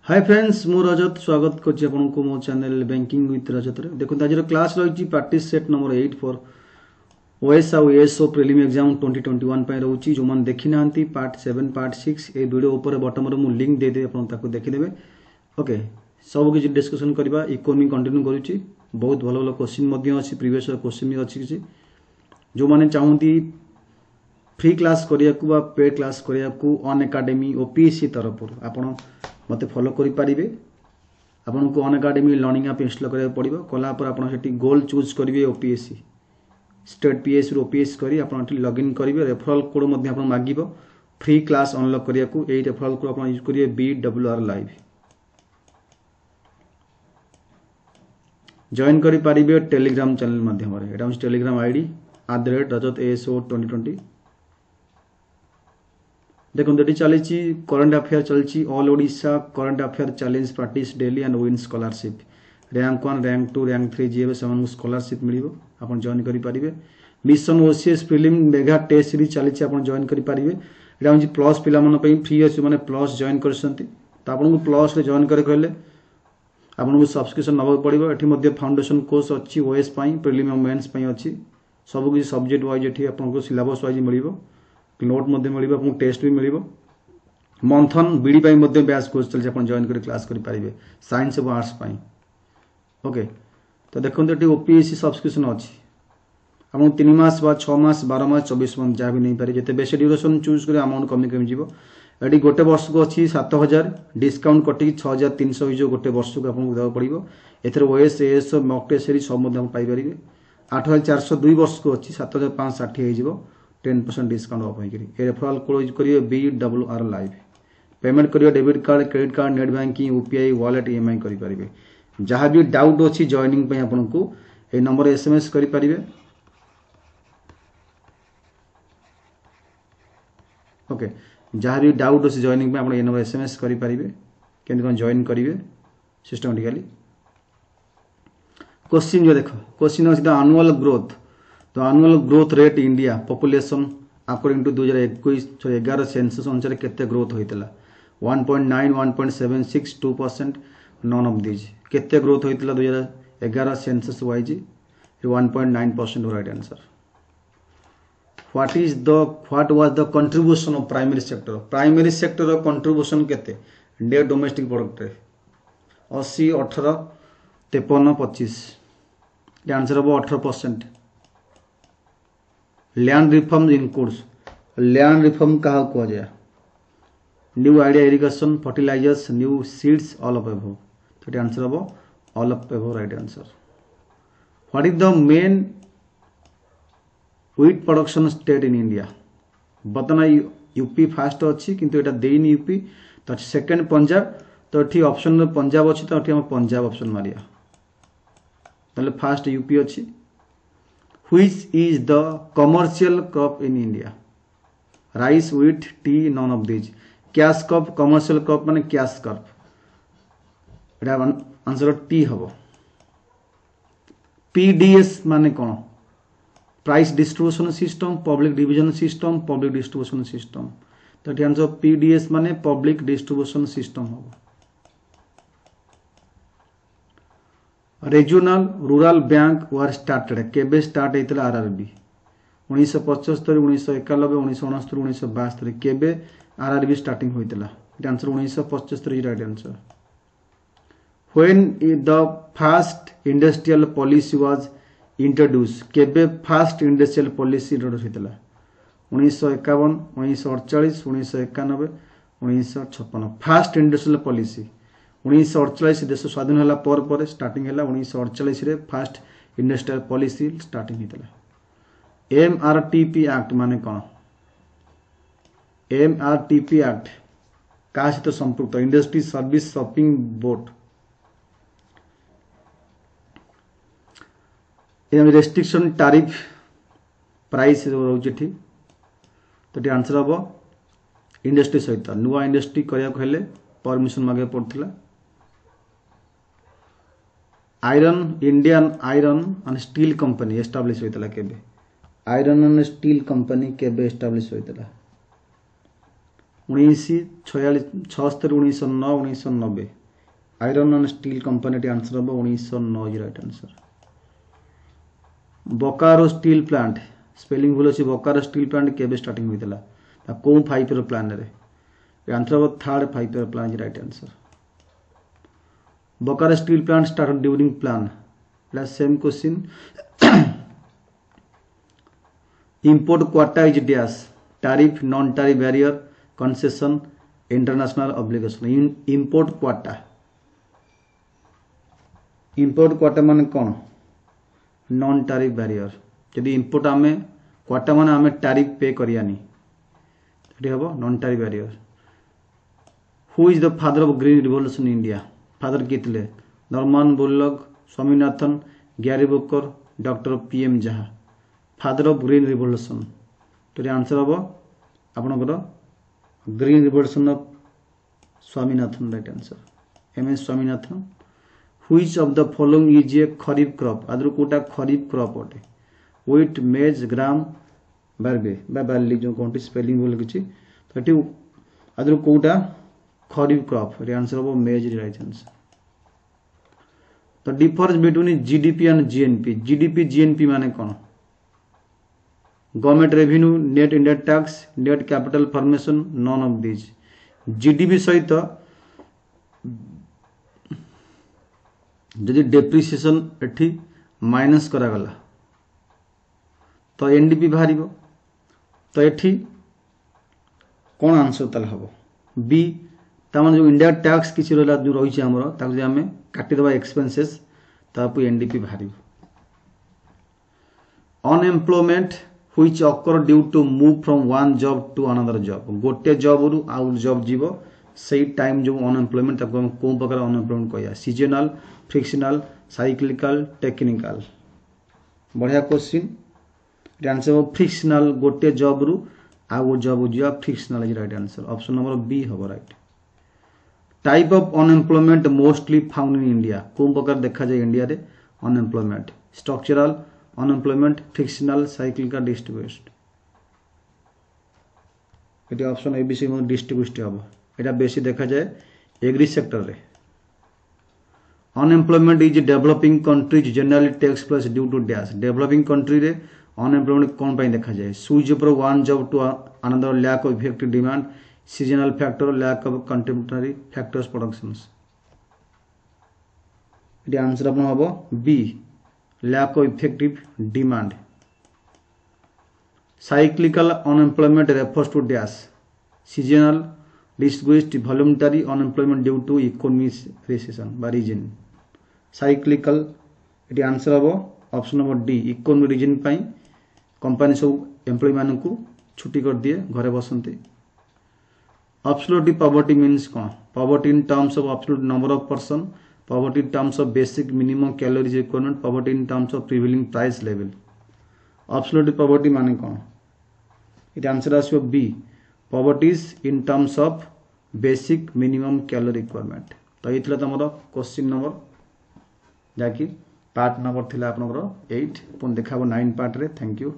Hi friends मु रजत स्वागत करछि आपनको मो चैनल बैंकिंग विथ रजत रे देखो आज क्लास रही practice set number 8 for OS आउ एएसओ प्रीलिम एग्जाम 2021 पय रहउछि जो मन देखि नांती पार्ट 7 पार्ट 6 ए वीडियो ऊपर बॉटम रे मु लिंक दे दे आपन ताको देखि देबे। ओके सब किछि डिस्कशन करबा इकोनॉमी कंटिन्यू करूछि। बहुत भलो भलो क्वेश्चन मध्ये अछि प्रीवियस क्वेश्चन भी अछि किछि जो माने चाहूंती फ्री क्लास करिया को बा पेड क्लास करिया को ऑन एकेडमी ओपीएससी तरफ आपन मते फॉलो करि पारिबे। आपन को on academy learning app install करिया पड़िबो कला पर आपन सेठी गोल चूज करिवे ओपीएससी स्टेट पीएस रो ओपीएस करी आपन सेठी लॉगिन करिवे। रेफरल कोड मध्ये आपन मागिबो फ्री क्लास अनलॉक करिया को एई रेफरल कोड आपन यूज करिवे BWR लाइव जॉइन करि पारिबे टेलीग्राम चैनल माध्यम रे। एटा टेलीग्राम आईडी @rajat_ASO2020 देखो ये चली करंट अफेयर चलती all Odisha current affair challenge practice daily and win scholarship rank 1 rank 2 rank 3 जी से स्कॉलरशिप मिलिबो आपन जॉइन करि पारिबे। Mission OCS prelim mega test series चली आपन जॉइन करि पारिबे। एटा होची प्लस पिला मन पे फ्री अछि माने प्लस जॉइन करसंती त आपन को प्लस रे जॉइन करे कहले आपन को सब्सक्रिप्शन नबो पड़िबो। एठी मध्ये फाउंडेशन कोर्स अछि ओएस पई प्रीलिम और मेंस पई अछि सब कि सब्जेक्ट वाइज एठी आपन को सिलेबस वाइज मिलिबो नोट मध्ये मिलिबो आपन टेस्ट भी मिलिबो। मंथन बीडी पई मध्ये बैच कोर्स चल आपन जॉइन करि क्लास करि पारिबे साइंस और आर्ट्स पई। ओके तो देखो एठी ओपीएससी सब्सक्रिप्शन अछि आपन 3 मास बा 6 मास 12 मास 24 मास जा भी नहीं पारे जते बेसी ड्यूरेशन चूज करे अमाउंट कमी कमी जीवो। एठी गोटे वर्ष को अछि 7000 डिस्काउंट कटि 6300 जो गोटे वर्ष को आपन देबा पड़िबो। एथर OS AS mock test series सब मध्ये पाई परिबे। 8402 वर्ष को अछि 7560 हे जीवो 10% डिस्काउंट ऑफ होइकरी ए रेफरल कोड यूज करियो BWR लाइव पेमेंट करियो debit card credit card net banking UPI wallet EMI करि परिबे। जहां भी डाउट अछि जॉइनिंग पे आपन को ए नंबर एसएमएस करि परिबे। ओके जहां भी डाउट अछि जॉइनिंग पे आपन ए नंबर एसएमएस करि परिबे केन कोन जॉइन करिवे सिस्टमैटिकली। क्वेश्चन जो देखो क्वेश्चन अछि द एनुअल ग्रोथ तो annual growth rate India population according to 2011 census अनुसार केते ग्रोथ होइतला 1.9 1.76 2% नॉन ऑफ दीज केते ग्रोथ होइतला 2011 census wise 1.9% right answer. What was the contribution of primary sector contribution केते नेट डोमेस्टिक प्रोडक्ट रे 80 18 53 25 ये answer हो 18%। Land reform includes land reform कहा को जाय new idea irrigation fertilizers new seeds all of above तो answer हो all of above right answer. What is the main wheat production state in India बतना UP first अछि किंतु एटा देइनी यूपी तो सेकंड पंजाब तो एठी ऑप्शन में पंजाब अछि तो एठी हम पंजाब ऑप्शन मारिया तले फास्ट यूपी अछि। Which is the commercial crop in India? Rice, wheat, tea, none of these. Cash crop, commercial crop माने cash crop. एटा आंसर टी हबो। PDS माने कोन price distribution system public division system public distribution system तो एटा answer PDS माने public distribution system हबो। Regional rural bank were started केबे स्टार्ट हेतला आरआरबी 1975 1991 1969 1972 केबे आरआरबी स्टार्टिंग होइतला एटा answer 1975 right answer. When the first industrial policy was introduce केबे फर्स्ट इंडस्ट्रियल पॉलिसी इंट्रोड्यूस हेतला 1951 1948 1991 1956 फर्स्ट इंडस्ट्रियल पॉलिसी 1948 देश स्वाधीन होला पर स्टार्टिंग होला 1948 रे फर्स्ट इंडस्ट्रियल पॉलिसी स्टार्टिंग हेतला। MRTP एक्ट माने कोन MRTP एक्ट का सहित संपुक्त industry service shopping board M restriction tariff price रोजेठी तो आंसर हबो इंडस्ट्री सहित नुआ इंडस्ट्री करिया कहले परमिशन मागे पड़थिला। Iron Indian iron and steel company establish होइतला केबे आयरन एंड स्टील कंपनी केबे एस्टाब्लिश होइतला 1976 1909 1990 iron and steel company answer हम 1909 right answer. Bokaro steel plant spelling भूल अच्छी बोकारो स्टील प्लांट केबे स्टार्टिंग होता कौ 5 ईयर प्लान रे आंसर हम 3rd 5 year plan right answer. Bokaro steel plant started during plan same question. Import quota is dash tariff non tariff barrier concession international obligation. Import quota मान कौन non tariff barrier जदि import आम quota मान आम tariff पे करियानी हम non tariff barrier. Who is the father of green revolution India father किए थे Norman Borlaug Swaminathan ग्यारी Booker doctor PM जहा फादर ऑफ ग्रीन रिवोल्यूशन तो आंसर हम आपणकर green revolution of Swaminathan right answer MS Swaminathan. Which of the following is a kharif crop आदर कोटा खरीफ crop अटे wheat मेज ग्राम बार्बे barley जो कहते स्पेलिंग बोल कि तो आदर कोटा खरीफ क्रॉप आंसर हम मेज राइट आंसर। तो difference between GDP and GNP GDP GNP माने कौन government revenue net India tax net capital formation none of this. GDP सहित जदि डेप्रिसिएशन एठी माइनस करागला तो NDP बाहर तो एठी कौन आंसर तल हम बी तामान जो इंडिया टैक्स किसी रहा जो रही आम आम काटिदेवा एक्सपेंसेस तापु NDP बाहर। Unemployment which occur due to move from one job to another job गोटे जॉब रु आउ जॉब जीव से टाइम जो अनएम्प्लॉयमेंट कौ प्रकार अनएम्प्लॉयमेंट कह सीजनल फ्रिक्शनल साइक्लिकल टेक्निकल बढ़िया क्वेश्चन आंसर हम फ्रिक्शनल गोटे जॉब रु आउ जॉब जीवा frictional is right answer option number B हम right. Type of unemployment mostly found in India कौ प्रकार देखा जाए इंडिया रे unemployment structural unemployment frictional cyclical distributed ये ऑप्शन ABC डिस्ट्रीब्यूटेड हम यहाँ बेसी देखा जाए एग्री सेक्टर रे। Unemployment is developing countries generally takes place due to dash developing country रे अनएम्प्लॉयमेंट कौन देखा जाए switch off one job to another lack of effective demand seasonal factor lack of contemporary factors productions ये answer अपन हम B lack of effective demand. Cyclical unemployment refers to dash seasonal distributed voluntary unemployment due to economic recession बा reason cyclical ये answer हम option number D economic reason company सब employ मान को छुट्टी कर दिए घरे बसंती। Absolute poverty means कौन poverty in terms of absolute number of person poverty in terms of basic minimum calories requirement poverty in terms of prevailing price level absolute poverty माने कौन it answer आसो B poverty is in terms of basic minimum calorie requirement तो ये थिला तमरो question number जाकी part number थिला आपनकर 8 पुन देखाबो 9 पार्ट रे थैंक यू।